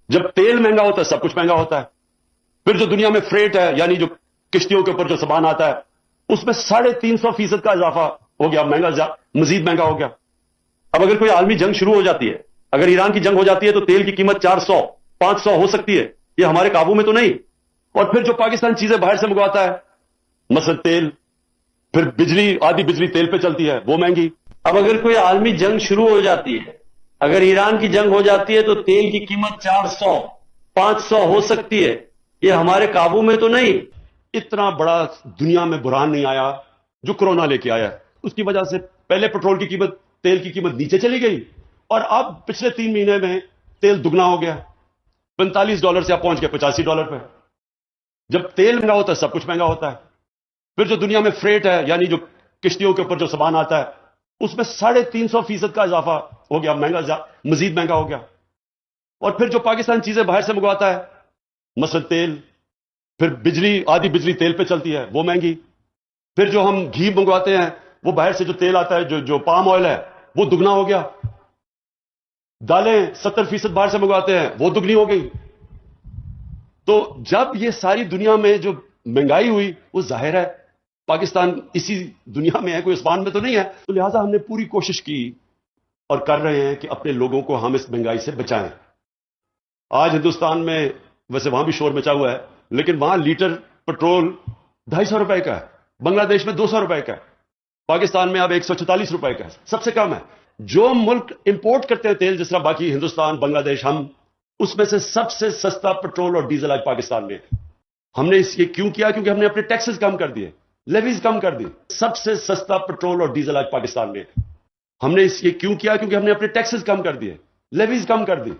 جب تیل مہنگا ہوتا ہے سب کچھ مہنگا ہوتا ہے. پھر جو دنیا میں فریٹ ہے یعنی جو کشتیوں کے اوپر جو سامان آتا ہے اس میں 350% کا اضافہ ہو گیا, مزید مہنگا ہو گیا. اب اگر کوئی عالمی جنگ شروع ہو جاتی ہے, اگر ایران کی جنگ ہو جاتی ہے تو تیل کی قیمت 400-500 ہو سکتی ہے. یہ ہمارے قابو میں تو نہیں. اور پھر جو پاکستان چیزیں باہر سے منگواتا ہے, مثلا تیل, پھر بجلی, آدھی بجلی تیل پہ چلتی ہے, وہ مہنگی. اب اگر کوئی عالمی جنگ شروع ہو جاتی ہے, اگر ایران کی جنگ ہو جاتی ہے تو تیل کی قیمت 400-500 ہو سکتی ہے. یہ ہمارے قابو میں تو نہیں. اتنا بڑا دنیا میں بحران نہیں آیا جو کورونا لے کے آیا. اس کی وجہ سے پہلے پیٹرول کی قیمت, تیل کی قیمت نیچے چلی گئی, اور اب پچھلے 3 مہینے میں تیل دگنا ہو گیا. $45 سے اب پہنچ گیا $85 پہ. جب تیل مہنگا ہوتا ہے سب کچھ مہنگا ہوتا ہے. پھر جو دنیا میں فریٹ ہے یعنی جو کشتیوں کے اوپر جو سامان آتا ہے اس میں 350% کا اضافہ ہو گیا, مزید مہنگا ہو گیا. اور پھر جو پاکستان چیزیں باہر سے منگواتا ہے, مثلا تیل, پھر بجلی, آدھی بجلی تیل پہ چلتی ہے, وہ مہنگی. پھر جو ہم گھی منگواتے ہیں وہ باہر سے جو تیل آتا ہے جو پام آئل ہے وہ دگنا ہو گیا. دالیں 70% باہر سے منگواتے ہیں, وہ دگنی ہو گئی. تو جب یہ ساری دنیا میں جو مہنگائی ہوئی, وہ ظاہر ہے پاکستان اسی دنیا میں ہے, کوئی اسمان میں تو نہیں ہے. تو لہٰذا ہم نے پوری کوشش کی اور کر رہے ہیں کہ اپنے لوگوں کو ہم اس مہنگائی سے بچائیں. آج ہندوستان میں ویسے وہاں بھی شور مچا ہوا ہے, لیکن وہاں لیٹر پٹرول $250 کا ہے, بنگلہ دیش میں $200 کا ہے, پاکستان میں اب $144 کا ہے, سب سے کم ہے. جو ملک امپورٹ کرتے ہیں تیل, جس طرح باقی ہندوستان, بنگلہ دیش, ہم اس میں سے سب سے سستا پٹرول اور ڈیزل آج پاکستان میں ہے. ہم نے یہ کیوں کیا؟ کیونکہ ہم نے اپنے ٹیکسز کم کر دیے, لیویز کم کر دی. سب سے سستا پٹرول اور ڈیزل آج پاکستان میں ہے. ہم نے یہ کیوں کیا؟ کیونکہ ہم نے اپنے ٹیکسز کم کر دیے, لیویز کم کر دی.